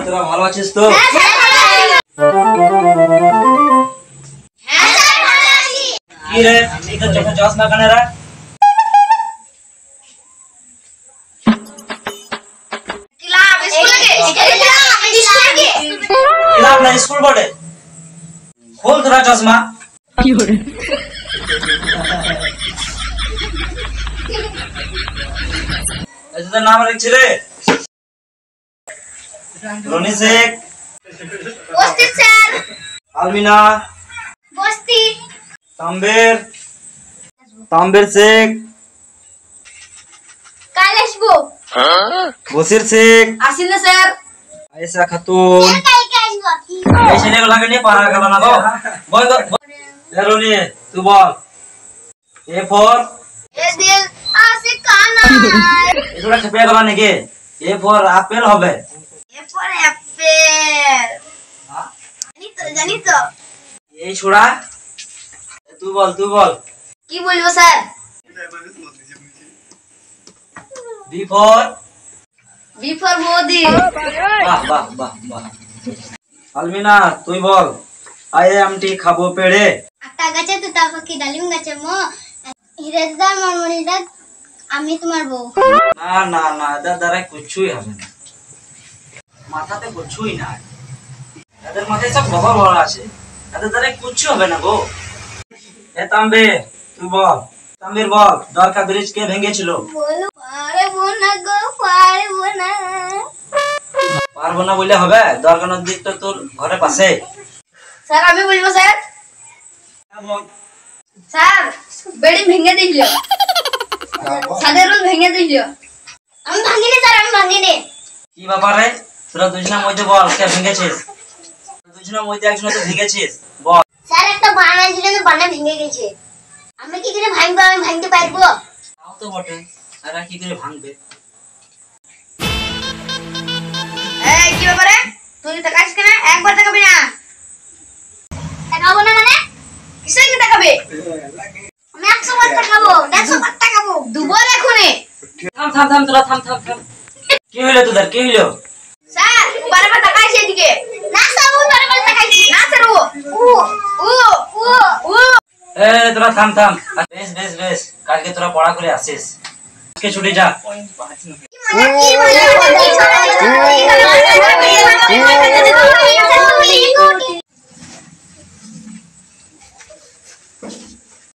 তোরা ভালো আছিস তো? কি রে তুই তো চোখে চশমা কেন রে? क्लास ना स्कूल बोर्ड खोल थोड़ा चश्मा ऐसे तो नाम रख रे रोनी शेख उपस्थित सर अलमीना उपस्थित तांबेर शेख कैलाश गो बशीर शेख आसिन सर आयशा खातून ऐसे ने लगे नहीं पारा का बना दो बोल दो रोनी तू बोल ए फॉर ए दिल आशिक खाना थोड़ा छपे गला ने के ए फॉर एप्पल होबे ए फॉर एप्पल हां जानी तो এই ছোড়া তুই বল কি বলবো স্যার বি ফর মোদি বাহ আলমিনা তুই বল আই এম টি খাবো পেড়ে আটা গাছে তুতা পাখি ডালিম গাছে মো হিরেদার মরমরিদা আমি তোমার বউ না এদের দ্বারা কিছুই হবে না মাথাতে কিছুই না এদের মাথায় সব বড় বড় আছে এদের দ্বারা কিছু হবে না গো এ তাম্বে তুই বল তাম্বির বল দরকা ব্রিজ কে ভেঙেছিল বলো পারবো না গো পারবো না বললে হবে দরকা নদী তো তোর ঘরের পাশে স্যার আমি বলবো স্যার স্যার বেড়ি ভেঙে দিলিও সাধারণ ভেঙে দিলিও আমি ভাঙিনি স্যার আমি ভাঙিনি কি ব্যাপারে তোরা দুজনের মধ্যে বল কে ভেঙেছিস দুজনের মধ্যে একজন তো ভেঙেছিস বল স্যার একটা বানা ছিল না বানা ভেঙে গেছে আমি কি করে ভাঙবো আমি ভাঙতে পারবো তাও তো বটে আর কি করে ভাঙবে এই কি ব্যাপারে তুই তাকাস কেন একবার তাকাবি না তাকাবো না মানে কিসের কি তাকাবে আমি 100 বার তাকাবো 150 বার তাকাবো দুবার এখনে থাম তোরা থাম কি হলো তোদের কি হলো স্যার বারবার তাকাইছে এদিকে না স্যার ও বারবার তাকাইছে না স্যার ও এ তোরা থাম বেশ কালকে তোরা পড়া করে আসিস আজকে ছুটি যা কি